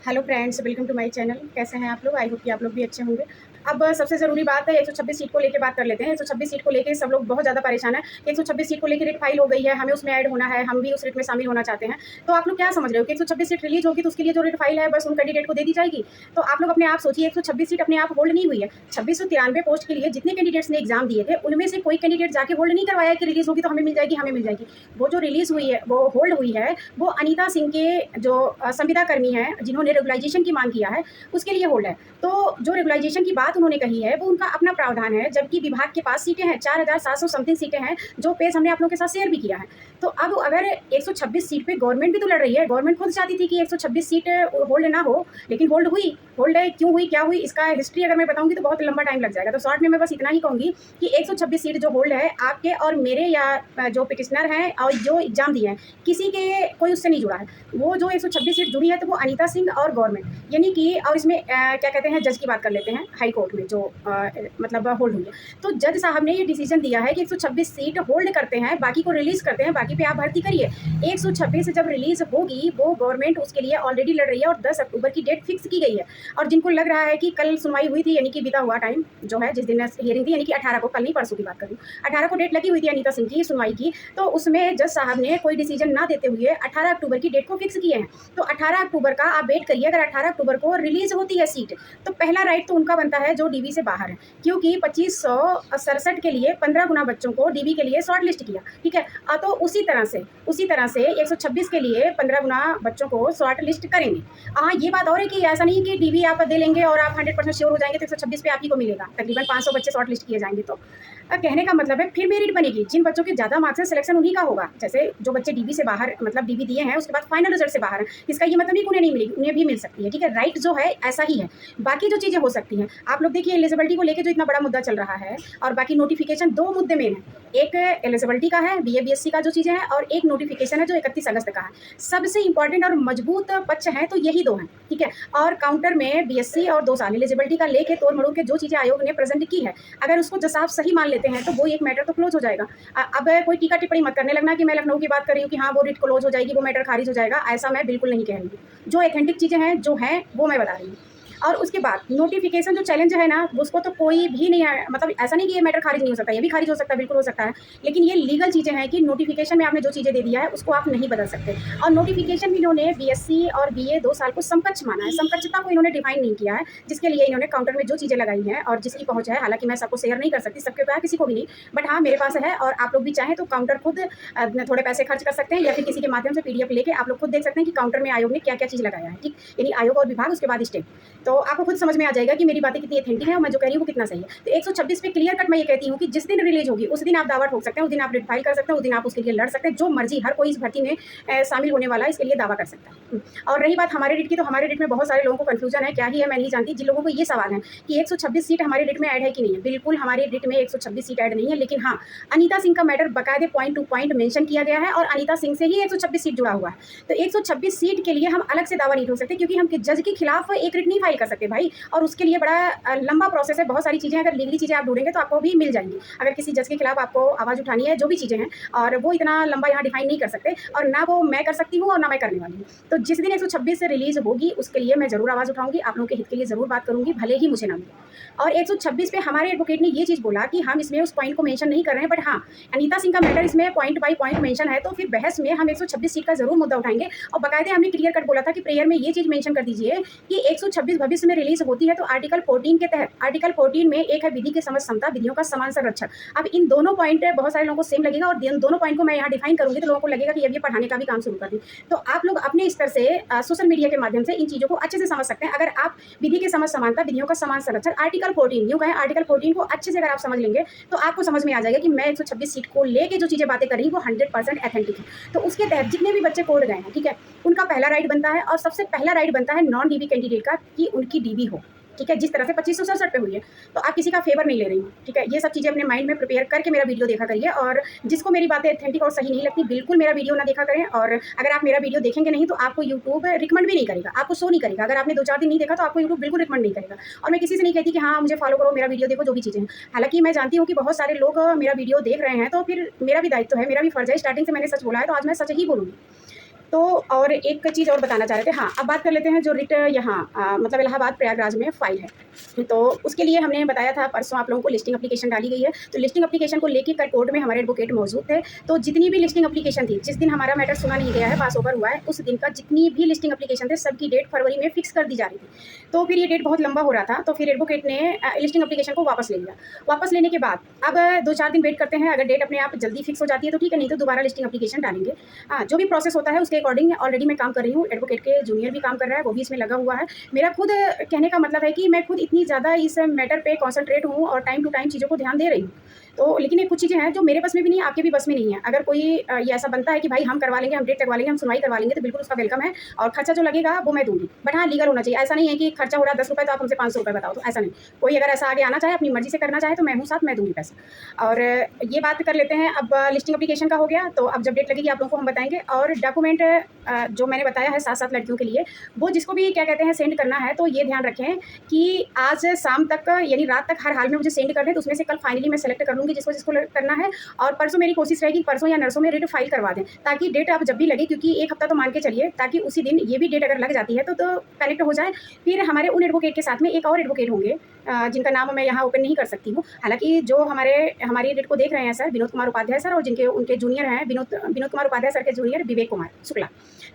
Hello friends, welcome to my channel. कैसे हैं आप लोग? आई होप कि आप लोग भी अच्छे होंगे। अब सबसे ज़रूरी बात है 126 सीट को लेके बात कर लेते हैं। 126 सीट को लेके सब लोग बहुत ज़्यादा परेशान हैं। 126 सीट को लेके रिट फाइल हो गई है, हमें उसमें ऐड होना है, हम भी उस रिट में शामिल होना चाहते हैं। तो आप लोग क्या समझ रहे हो कि 126 सीट रिलीज़ होगी तो उसके लिए जो रिट फाइल है बस उन कैंडिडेट को दे दी जाएगी? तो आप लोग अपने आप सोचिए, 126 सीट अपने आप होल्ड नहीं हुई है। 2693 पोस्ट के लिए जितने कैंडिडेट्स ने एग्जाम दिए थे उनमें से कोई कैंडिडेट जाके होल्ड नहीं करवाया कि रिलीज़ होगी तो हमें मिल जाएगी, हमें मिल जाएगी। वो जो रिलीज़ हुई है, वो होल्ड हुई है, वो अनीता सिंह के जो संविदा कर्मी हैं जिन्होंने रेगुलाइजेशन की मांग किया है उसके लिए होल्ड है। तो जो रेगुलाइजेशन की बात उन्होंने कही है वो उनका अपना प्रावधान है, जबकि विभाग के पास सीटें हैं, 4700 समथिंग सीटें हैं, जो पेज हमने आप लोगों के साथ शेयर भी किया है। तो अब अगर 126 सीट पे गवर्नमेंट भी तो लड़ रही है, गवर्नमेंट खुद चाहती थी कि 126 सीट होल्ड ना हो, लेकिन होल्ड हुई। होल्ड है क्यों हुई, क्या हुई, इसका हिस्ट्री अगर मैं बताऊंगी तो बहुत लंबा टाइम लग जाएगा। तो शॉर्ट में मैं बस इतना ही कहूंगी कि 126 सीट जो होल्ड है आपके और मेरे या जो पिटिशनर हैं और जो एग्जाम दिए हैं, किसी के कोई उससे नहीं जुड़ा है। वो जो 126 सीट जुड़ी है तो वो अनीता सिंह और गवर्नमेंट, यानी कि और इसमें क्या कहते हैं, जज की बात कर लेते हैं, हाई कोर्ट में जो मतलब होल्ड हुई है। तो जज साहब ने ये डिसीजन दिया है कि 126 सीट होल्ड करते हैं, बाकी को रिलीज करते हैं, बाकी पे आप भर्ती करिए। 126 जब रिलीज होगी वो गवर्नमेंट उसके लिए ऑलरेडी लड़ रही है और 10 अक्टूबर की डेट फिक्स की गई है। और जिनको लग रहा है कि कल सुनवाई हुई थी, यानी कि बीता हुआ टाइम जो है, जिस दिन हियरिंग थी, यानी कि 18 को, कल नहीं परसों की बात करूँ, 18 को डेट लगी हुई थी अनीता सिंह की सुनवाई की, तो उसमें जज साहब ने कोई डिसीजन ना देते हुए 18 अक्टूबर की डेट को फिक्स किए हैं। तो 18 अक्टूबर का आप वेट करिए। अगर 18 अक्टूबर को रिलीज होती है सीट तो पहला राइट तो उनका बनता है जो डीबी से बाहर है, क्योंकि 2567 के लिए 15 गुना बच्चों को डीबी के लिए शॉर्ट लिस्ट किया, ठीक है। तो उसी तरह से 126 के लिए 15 गुना बच्चों को शॉर्ट लिस्ट करेंगे। हाँ, ये बात और है कि ऐसा नहीं कि डीबी आप दे लेंगे और आप 100% श्योर हो जाएंगे तो 126 पे आप ही को मिलेगा, तकरीबन 500 बच्चे शॉर्ट लिस्ट किए जाएंगे। तो कहने का मतलब है फिर मेरिट बनेगी, जिन बच्चों के ज़्यादा मार्क्स है सिलेक्शन उन्हीं का होगा। जैसे जो बच्चे डीबी से बाहर, मतलब डीबी दिए हैं उसके बाद फाइनल रिजल्ट से बाहर है, इसका ये मतलब नहीं कि उन्हें नहीं मिलेगी, उन्हें भी मिल सकती है, ठीक है। राइट जो है ऐसा ही है, बाकी जो चीज़ें हो सकती हैं। आप लोग देखिए एलिजिबिलिटी को लेकर जो इतना बड़ा मुद्दा चल रहा है, और बाकी नोटिफिकेशन, दो मुद्दे मेन हैं। एक एलिजिबिलिटी का है, बीए बीएससी का जो चीज़ें हैं, और एक नोटिफिकेशन है जो 31 अगस्त का है। सबसे इंपॉर्टेंट और मजबूत पक्ष हैं तो यही दो हैं, ठीक है। और काउंटर में बीएससी और 2 साल एलिजिबिलिटी का लेके तोड़ मड़ोड़ के जो चीज़ें आयोग ने प्रेजेंट की है, अगर उसको जैसा आप सही मान लेते हैं तो वो एक मैटर तो क्लोज हो जाएगा। अब कोई टीका टिप्पणी मत करने लगना कि मैं लखनऊ की बात कर रही हूँ कि हाँ वो रिट क्लोज हो जाएगी, वो मैटर खारिज हो जाएगा, ऐसा मैं बिल्कुल नहीं कह रही हूँ। जो ऑथेंटिक चीज़ें हैं जो हैं वो मैं बता रही हूँ। और उसके बाद नोटिफिकेशन जो चैलेंज है ना, उसको तो कोई भी नहीं है, मतलब ऐसा नहीं कि ये मैटर खारिज नहीं हो सकता, ये भी खारिज हो सकता है, बिल्कुल हो सकता है। लेकिन ये लीगल चीज़ें हैं कि नोटिफिकेशन में आपने जो चीज़ें दे दिया है उसको आप नहीं बदल सकते। और नोटिफिकेशन में इन्होंने बीएससी और बीए 2 साल को समकक्ष माना है, समकक्षता को इन्होंने डिफाइन नहीं किया है, जिसके लिए इन्होंने काउंटर में जो चीज़ें लगाई हैं और जिसकी पहुँच है, हालांकि मैं सबको शेयर नहीं कर सकती, सबके पास किसी को भी नहीं, बट हाँ मेरे पास है। और आप लोग भी चाहें तो काउंटर खुद थोड़े पैसे खर्च कर सकते हैं या फिर किसी के माध्यम से पीडीएफ लेके आप लोग खुद देख सकते हैं कि काउंटर में आयोग ने क्या क्या चीज़ लगाया है, ठीक। यानी आयोग और विभाग, उसके बाद स्टेट, तो आपको खुद समझ में आ जाएगा कि मेरी बातें कितनी ऑथेंटिक है और मैं जो कह रही हूँ वो कितना सही है। तो 126 पे क्लियर कट मैं ये कहती हूँ कि जिस दिन रिलीज होगी उस दिन आप दावा ठोक सकते हैं, उस दिन आप रिट फाइल कर सकते हैं, उस दिन आप उसके लिए लड़ सकते हैं, जो मर्जी, हर कोई इस भर्ती में शामिल होने वाला है इसके लिए दावा कर सकता है। और रही बात हमारे रिट की, तो हमारे रिट में बहुत सारे लोगों को कन्फ्यूजन है, क्या ही है मैं नहीं जानती। जिन लोगों को ये सवाल है कि 126 सीट हमारे रिट में ऐड है कि नहीं है, बिल्कुल हमारे रिट में 126 सीट ऐड नहीं है, लेकिन हाँ अनीता सिंह का मैटर बाकायदे पॉइंट टू पॉइंट मेंशन किया गया है और अनीता सिंह से ही 126 सीट जुड़ा हुआ है। तो 126 सीट के लिए हम अलग से दावा नहीं ठोक सकते, क्योंकि हम जज के खिलाफ एक रिट नहीं फाइल कर सकते भाई, और उसके लिए बड़ा लंबा प्रोसेस है, बहुत सारी चीज़ें, अगर लीगली चीज़ें आप ढूंढेंगे तो आपको भी मिल जाएंगी। अगर किसी जज के खिलाफ आपको आवाज़ उठानी है, जो भी चीज़ें हैं, और वो इतना लंबा यहाँ डिफाइन नहीं कर सकते, और ना वो मैं कर सकती हूँ और ना मैं करने वाली हूँ। तो जिस दिन 126 से रिलीज होगी उसके लिए मैं ज़रूर आवाज़ उठाऊंगी, आप लोगों के हित के लिए ज़रूर बात करूंगी, भले ही मुझे ना मिले। और 126 पे हमारे एडवोकेट ने ये चीज़ बोला कि हम इसमें उस पॉइंट को मेंशन नहीं कर रहे हैं, बट हाँ अनीता सिंह का मैटर इसमें पॉइंट बाई पॉइंट मेंशन है, तो फिर बहस में हम 126 सीट का जरूर मुद्दा उठाएंगे। और बाकायदे हमने क्लियर कट बोला था कि प्रेयर में ये चीज़ मेंशन कर दीजिए कि 126 भविष्य में रिलीज होती है तो आर्टिकल 14 के तहत, आर्टिकल 14 में एक है विधि की समझ समता, विधियों का समान संरक्षण। अब इन दोनों पॉइंट बहुत सारे लोगों को सेम लगेगा, और इन दोनों पॉइंट को मैं यहाँ डिफाइन करूंगी तो लोगों को लगेगा कि अब ये पढ़ाने का भी काम शुरू कर दी। तो आप लोग अपने स्तर से सोशल मीडिया के माध्यम से इन चीज़ों को अच्छे से समझ सकते हैं। अगर आप विधि के समझ समानता, विधियों का समान संरक्षण, आर्टिकल 14 यूँ कहें, आर्टिकल 14 को अच्छे से अगर आप समझ लेंगे तो आपको समझ में आ जाएगा कि मैं 126 सीट को लेके जो चीज़ें बातें कर रही हूँ वो 100% ऑथेंटिक है। तो उसके तहत जितने भी बच्चे कोर्ट गए हैं, ठीक है, उनका पहला राइट बनता है, और सबसे पहला राइट बनता है नॉन डीबी कैंडिडेट का कि उनकी डीबी हो, ठीक है। जिस तरह से 2567 पे हुई है, तो आप किसी का फेवर नहीं ले रही हूँ, ठीक है। ये सब चीज़ें अपने माइंड में प्रिपेयर करके मेरा वीडियो देखा करिए, और जिसको मेरी बातें ऑथेंटिक और सही नहीं लगती बिल्कुल मेरा वीडियो ना देखा करें। और अगर आप मेरा वीडियो देखेंगे नहीं तो आपको यूट्यूब रिकमेंड भी नहीं करेगा, आपको शो नहीं करेगा। अगर आपने 2-4 दिन नहीं देखा तो आपको यूट्यूब बिल्कुल रिकमेंड नहीं करेगा। और मैं किसी से नहीं कहती कि हाँ मुझे फॉलो करो, मेरा वीडियो देखो, जो भी चीज़ें हैं। हालांकि मैं जानती हूँ कि बहुत सारे लोग मेरा वीडियो देख रहे हैं, तो फिर मेरा भी दायित्व है, मेरा भी फर्ज है। स्टार्टिंग से मैंने सच बोला है तो आज मैं सच ही बोलूँगी। तो और एक चीज़ और बताना चाह रहे थे, हाँ, अब बात कर लेते हैं जो रिट यहाँ मतलब इलाहाबाद प्रयागराज में फ़ाइल है। तो उसके लिए हमने बताया था परसों आप लोगों को लिस्टिंग एप्लीकेशन डाली गई है, तो लिस्टिंग एप्लीकेशन को लेके कल कोर्ट में हमारे एडवोकेट मौजूद थे। तो जितनी भी लिस्टिंग एप्लीकेशन थी, जिस दिन हमारा मैटर सुना नहीं गया है, पास ओवर हुआ है, उस दिन का जितनी भी लिस्टिंग एप्लीकेशन थे, सबकी डेट फरवरी में फिक्स कर दी जा रही थी। तो फिर ये डेट बहुत लंबा हो रहा था, तो फिर एडवोकेट ने लिस्टिंग एप्लीकेशन को वापस ले लिया। वापस लेने के बाद अब 2-4 दिन वेट करते हैं, अगर डेट अपने आप जल्दी फिक्स हो जाती है तो ठीक है, नहीं तो दोबारा लिस्टिंग एप्लीकेशन डालेंगे। जो भी प्रोसेस होता है उसके अकॉर्डिंग ऑलरेडी मैं काम कर रही हूँ, एडवोकेट के जूनियर भी काम कर रहा है, वो भी इसमें लगा हुआ है। मेरा खुद कहने का मतलब है कि मैं खुद इतनी ज़्यादा इस मैटर पे कॉन्संट्रेट हूँ और टाइम टू टाइम चीज़ों को ध्यान दे रही हूँ। तो लेकिन ये कुछ चीज़ें हैं जो मेरे बस में भी नहीं है, आपके भी बस में नहीं है। अगर कोई ये ऐसा बनता है कि भाई हम करवा लेंगे, हम डेट लगवा लेंगे, हम सुनवाई करवा लेंगे, तो बिल्कुल उसका वेलकम है और खर्चा जो लगेगा वो मैं दूँगी। बट हाँ, लीगल होना चाहिए। ऐसा नहीं है कि खर्चा हो रहा है ₹10 तो आप हमसे ₹500 बताओ, तो ऐसा नहीं। कोई अगर ऐसा आगे आना चाहे, अपनी मर्ज़ी से करना चाहे तो मैं हूँ साथ, मैं दूँगी पैसा। और ये बात कर लेते हैं, अब लिस्टिंग एप्लीकेशन का हो गया, तो अब जब डेट लगेगी आप लोगों को हम बताएँगे। और डॉक्यूमेंट जो मैंने बताया है 7-7 लड़कियों के लिए, वो जिसको भी क्या कहते हैं सेंड करना है, तो ये ध्यान रखें कि आज शाम तक यानी रात तक हर हाल में मुझे सेंड कर दें, तो उसमें से कल फाइनली मैं सेलेक्ट कर लूँगी जिसको करना है। और परसों मेरी कोशिश रहेगी परसों या नरसों में रिट फाइल करवा दें, ताकि डेट आप जब भी लगे, क्योंकि 1 हफ्ता तो मान के चलिए, ताकि उसी दिन ये भी डेट अगर लग जाती है तो कनेक्ट हो जाए। फिर हमारे उन एडवोकेट के साथ में एक और एडवोकेट होंगे जिनका नाम मैं यहाँ ओपन नहीं कर सकती हूँ। हालाँकि जो हमारी डेट को देख रहे हैं सर, विनोद कुमार उपाध्याय सर, और जिनके उनके जूनियर हैं विनोद कुमार उपाध्याय सर के जूनियर विवेक कुमार शुक्ला।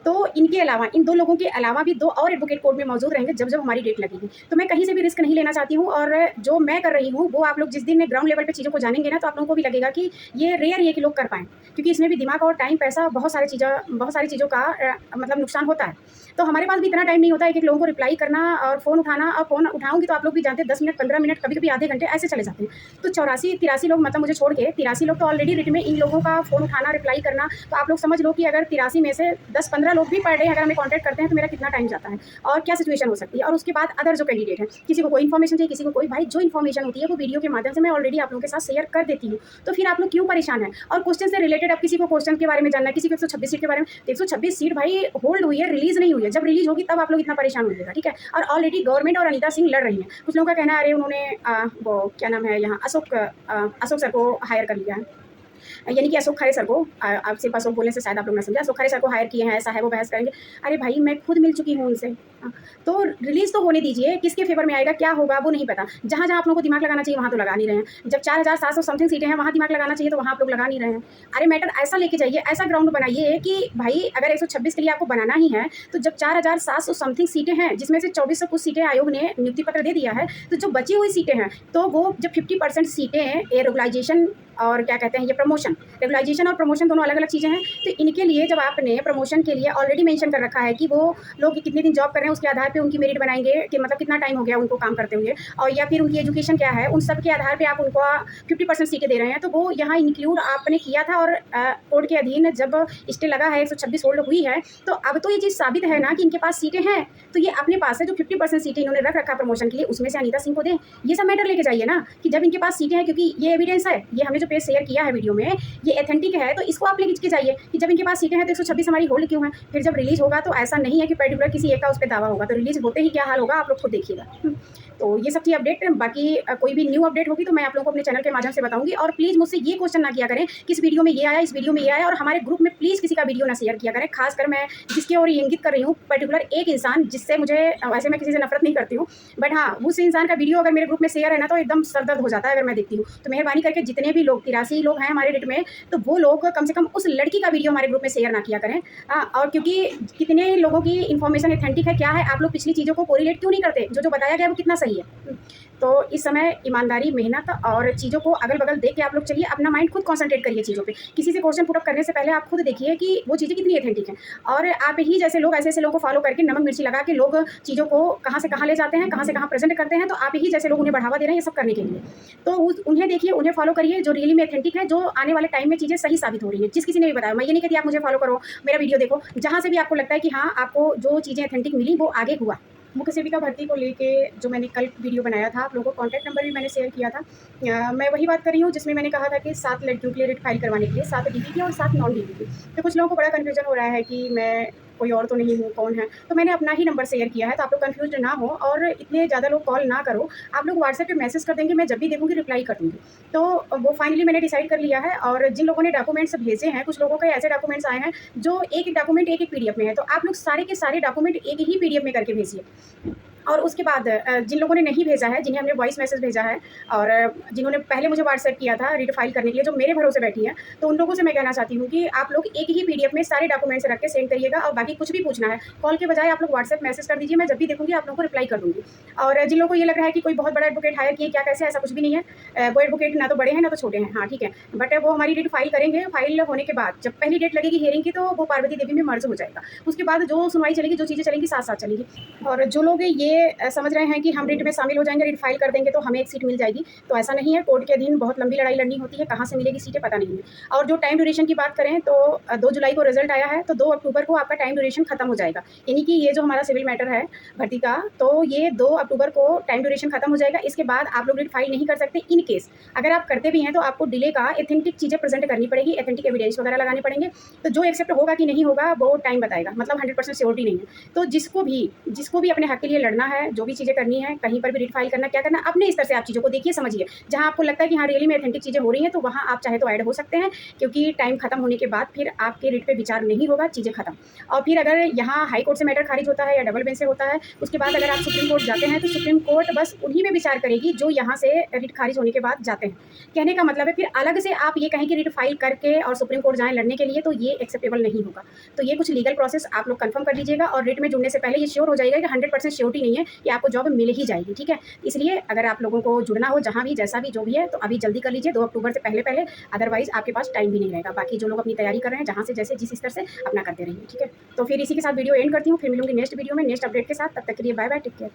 तो इनके अलावा, इन 2 लोगों के अलावा भी 2 और एडवोकेट कोर्ट में मौजूद रहेंगे जब हमारी डेट लगेगी। तो मैं कहीं से भी रिस्क नहीं लेना चाहती हूँ, और जो मैं कर रही हूँ वो आप लोग जिस दिन ग्राउंड लेवल पे चीज़ों को जानेंगे ना, तो आप लोगों को भी लगेगा कि ये रेयर है कि लोग कर पाएँ, क्योंकि इसमें भी दिमाग और टाइम, पैसा, बहुत सारी चीज़ों का मतलब नुकसान होता है। तो हमारे पास भी इतना टाइम नहीं होता है एक-एक लोगों को रिप्लाई करना और फ़ोन उठाना, और फ़ोन उठाऊँगी तो आप लोग भी जानते हैं 10 मिनट, 15 मिनट, कभी-कभी आधे घंटे ऐसे चले जाते हैं। तो 84-83 लोग, मतलब मुझे छोड़ के 83 लोग तो ऑलरेडी रिट में, इन लोगों का फ़ोन उठाना, रिप्लाई करना, तो आप लोग समझ लो कि अगर 83 में से 10-15 लोग भी पर डे अगर हमें कॉन्टैक्ट करते हैं तो मेरा कितना टाइम जाता है और क्या सिचुएशन हो सकती है। और उसके बाद अदर जो कैंडिडेट हैं, किसी को कोई इन्फॉर्मेशन चाहिए, किसी को कोई, भाई जो इन्फॉर्मेशन होती है वो वीडियो के माध्यम से मैं ऑलरेडी आप लोगों के साथ शेयर कर देती हूँ। तो फिर आप लोग क्यों परेशान हैं? और क्वेश्चन से रिलेटेड अब किसी को क्वेश्चन के बारे में जानना है, किसी को 126 सीट के बारे में, 126 सीट भाई होल्ड हुई है, रिलीज़ नहीं हुई है। जब रिलीज़ होगी तब आप लोग इतना परेशान होइएगा, ठीक है? और ऑलरेडी गवर्नमेंट और अनीता सिंह लड़ रही हैं। कुछ लोगों का कहना है अरे उन्होंने वो क्या नाम है यहाँ अशोक सर को हायर कर लिया है। यानी कि अशोक खरे सर को, आप सिर्फ अशोक बोलने से शायद आप लोग ना समझे, अशोक खरे सर को हायर किए हैं, ऐसा है, वो बहस करेंगे। अरे भाई मैं खुद मिल चुकी हूँ उनसे। तो रिलीज़ तो होने दीजिए, किसके फेवर में आएगा, क्या होगा वो नहीं पता। जहाँ-जहाँ आप लोगों को दिमाग लगाना चाहिए वहाँ तो लगा नहीं रहे हैं। जब 4700 समथिंग सीटें हैं, वहाँ दिमाग लगाना चाहिए तो वहाँ आप लोग लगा नहीं रहे हैं। अरे मैटर ऐसा लेके जाइए, ऐसा ग्राउंड बनाइए कि भाई अगर 126 के लिए आपको बनाना ही है, तो जब 4700 समथिंग सीटें हैं, जिसमें से 2400 कुछ सीटें आयोग ने नियुक्ति पत्र दे दिया है, तो जो बची हुई सीटें हैं, तो वो जब 50% सीटें रेगुलाइजेशन और क्या कहते हैं ये प्रमोशन, रेगुलाइजेशन और प्रमोशन दोनों अलग-अलग चीज़ें हैं। तो इनके लिए जब आपने प्रमोशन के लिए ऑलरेडी मेंशन कर रखा है कि वो लोग कितने दिन जॉब कर रहे हैं, उसके आधार पे उनकी मेरिट बनाएँगे कि मतलब कितना टाइम हो गया उनको काम करते हुए, और या फिर उनकी एजुकेशन क्या है, उन सब के आधार पे आप उनको 50% सीटें दे रहे हैं। तो वो यहाँ इंक्लूड आपने किया था, और कोर्ट के अधीन जब स्टे लगा है, 126 होल्ड हुई है, तो अब तो ये चीज़ साबित है ना कि इनके पास सीटें हैं। तो ये अपने पास है जो 50% सीटें इन्होंने रख रखा प्रमोशन के लिए, उसमें से अनीता सिंह को दें। ये सब मैटर लेके जाइए ना कि जब इनके पास सीटें हैं, क्योंकि ये एविडेंस है, ये हमने जो पेज शेयर किया है वीडियो में, ये ऑथेंटिक है, तो इसको आप लेके जाइए कि जब इनके पास सीटें हैं तो 126 हमारी होल्ड क्यों है। फिर जब रिलीज़ होगा तो ऐसा नहीं है कि पर्टिकुलर किसी एक का उस पे दावा होगा, तो रिलीज़ होते ही क्या हाल होगा आप लोग खुद देखिएगा। तो ये सब थी अपडेट। बाकी कोई भी न्यू अपडेट होगी तो मैं आप लोगों को अपने चैनल के माध्यम से बताऊंगी। और प्लीज़ मुझसे ये क्वेश्चन ना किया करें कि इस वीडियो में ये आया, इस वीडियो में ये आया, और हमारे ग्रुप में प्लीज़ किसी का वीडियो ना शेयर किया करें। खासकर मैं जिसकी ओर इंगित कर रही हूँ, पर्टिकुलर एक इंसान जिससे मुझे, वैसे मैं किसी से नफरत नहीं करती हूँ, बट हाँ उस इंसान का वीडियो अगर मेरे ग्रुप में शेयर है ना तो एकदम सरदर्द हो जाता है अगर मैं देखती हूँ। तो मेहरबानी करके जितने भी लोग 83 लोग हैं हमारे डेट में, तो वो लोग कम से कम उस लड़की का वीडियो हमारे ग्रुप में शेयर ना किया करें। और क्योंकि कितने लोगों की इन्फॉर्मेशन ऑथेंटिक है, क्या है, आप लोग पिछली चीज़ों को कोरिलेट क्यों नहीं करते, जो बताया गया वो कितना सही है। तो इस समय ईमानदारी, मेहनत और चीज़ों को अगल-बगल देख के आप लोग चलिए, अपना माइंड खुद कंसंट्रेट करिए चीज़ों पे। किसी से क्वेश्चन पुट अप करने से पहले आप खुद देखिए कि वो चीज़ें कितनी ऑथेंटिक हैं। और आप ही जैसे लोग ऐसे-ऐसे लोगों को फॉलो करके नमक मिर्ची लगा के लोग चीज़ों को कहाँ से कहाँ ले जाते हैं, कहाँ से कहाँ प्रेज़ेंट करते हैं, तो आप ही जैसे लोग उन्हें बढ़ावा दे रहे हैं ये सब करने के लिए। तो उन्हें देखिए, उन्हें फॉलो करिए जो रियली में ऑथेंटिक है, जो आने वाले टाइम में चीज़ें सही साबित हो रही हैं। जिस किसी ने भी बताया, मैं ये नहीं कहती आप मुझे फॉलो करो, मेरा वीडियो देखो, जहाँ से भी आपको लगता है कि हाँ, आपको जो चीज़ें ऑथेंटिक मिली वो आगे हुआ। मुख्य सेविका भर्ती को लेके जो मैंने कल वीडियो बनाया था, आप लोगों को कॉन्टैक्ट नंबर भी मैंने शेयर किया था। मैं वही बात कर रही हूँ जिसमें मैंने कहा था कि 7 लड़कियों के लिए रिट फाइल करवाने के लिए 7 डीपी की और 7 नॉन डीपी की। तो कुछ लोगों को बड़ा कन्फ्यूजन हो रहा है कि मैं कोई और तो नहीं हूँ, कौन है? तो मैंने अपना ही नंबर शेयर किया है, तो आप लोग कन्फ्यूज़्ड ना हो और इतने ज़्यादा लोग कॉल ना करो। आप लोग व्हाट्सएप पे मैसेज कर देंगे, मैं जब भी देखूँगी रिप्लाई कर दूँगी। तो वो फाइनली मैंने डिसाइड कर लिया है और जिन लोगों ने डॉक्यूमेंट्स भेजे हैं, कुछ लोगों के ऐसे डॉक्यूमेंट्स आए हैं जो एक-एक डॉक्यूमेंट एक-एक पीडीएफ में है, तो आप लोग सारे के सारे डॉक्यूमेंट एक ही पीडीएफ में करके भेजिए। और उसके बाद जिन लोगों ने नहीं भेजा है, जिन्हें हमने वॉइस मैसेज भेजा है और जिन्होंने पहले मुझे व्हाट्सएप किया था रीड फाइल करने के लिए, जो मेरे भरोसे बैठी हैं, तो उन लोगों से मैं कहना चाहती हूँ कि आप लोग एक ही पीडीएफ में सारे डॉक्यूमेंट्स रख के सेंड करिएगा और बाकी कुछ भी पूछना है, कॉल के बजाय आप लोग व्हाट्सएप मैसेज कर दीजिए, मैं जब भी देखूँगी आप लोगों को रिप्लाई कर दूँगी। और जिन लोगों को ये लग रहा है कि कोई बहुत बड़ा एडवोकेट हायर किए, क्या कैसे, ऐसा कुछ भी नहीं है। वो एडवोकेट ना तो बड़े हैं, ना तो छोटे हैं। हाँ, ठीक है। बट वो हमारी रीड फाइल करेंगे, फाइल होने के बाद जब पहली डेट लगेगी हियरिंग की, तो वो पार्वती देवी में मर्ज हो जाएगा। उसके बाद जो सुनवाई चलेगी, जो चीज़ें चलेंगी, साथ-साथ चलेंगी। और जो लोग ये समझ रहे हैं कि हम रिट में शामिल हो जाएँगे, रिट फाइल कर देंगे तो हमें एक सीट मिल जाएगी, तो ऐसा नहीं है। कोर्ट के अधीन बहुत लंबी लड़ाई लड़नी होती है, कहाँ से मिलेगी सीटें पता नहीं है। और जो टाइम ड्यूरेशन की बात करें तो 2 जुलाई को रिजल्ट आया है, तो 2 अक्टूबर को आपका टाइम ड्यूरेशन खत्म हो जाएगा। यानी कि ये जो हमारा सिविल मैटर है भर्ती का, तो ये 2 अक्टूबर को टाइम ड्यूरेशन खत्म हो जाएगा। इसके बाद आप लोग रिट फाइल नहीं कर सकते। इन केस अगर आप करते भी हैं तो आपको डिले का एथेंटिक चीज़ें प्रेज़ेंट करनी पड़ेगी, एथेंटिक एविडेंस वगैरह लगाने पड़ेंगे। तो जो एक्सेप्ट होगा कि नहीं होगा वो टाइम बताएगा, मतलब 100% श्योरिटी नहीं है। तो जिसको भी अपने हक के लिए लड़ना है, जो भी चीज़ें करनी है, कहीं पर भी रिट फाइल करना, क्या करना, अपने स्तर से आप चीज़ों को देखिए, समझिए। जहाँ आपको लगता है कि हाँ रियली में एथेंटिक चीज़ें हो रही हैं, तो वहाँ आप चाहे तो ऐड हो सकते हैं, क्योंकि टाइम खत्म होने के बाद फिर आपके रिट पे विचार नहीं होगा, चीज़ें खत्म। और फिर अगर यहाँ हाई कोर्ट से मैटर खारिज होता है या डबल बेंच से होता है, उसके बाद अगर आप सुप्रीम कोर्ट जाते हैं, तो सुप्रीम कोर्ट बस उन्हीं में विचार करेगी जो यहाँ से रिट खारिज होने के बाद जाते हैं। कहने का मतलब है फिर अलग से आप ये कहें कि रिट फाइल करके और सुप्रीम कोर्ट जाएँ लड़ने के लिए, तो ये एक्सेप्टेबल नहीं होगा। तो ये कुछ लीगल प्रोसेस आप लोग कन्फर्म कर लीजिएगा और रिट में जुड़ने से पहले ये श्योर हो जाइएगा कि 100% श्योरिटी नहीं है कि आपको जॉब मिल ही जाएगी, ठीक है? इसलिए अगर आप लोगों को जुड़ना हो जहाँ भी, जैसा भी, जो भी है, तो अभी जल्दी कर लीजिए 2 अक्टूबर से पहले-पहले, अदरवाइज़ आपके पास टाइम भी नहीं रहेगा। बाकी जो लोग अपनी तैयारी कर रहे हैं, जहाँ से जैसे जिस स्तर से अपना करते रहिए, ठीक है? तो फिर इसी के साथ वीडियो एंड करती हूँ, फिर मिलूँगी नेक्स्ट वीडियो में नेक्स्ट अपडेट के साथ। तब तक के लिए बाय बाय, टेक केयर।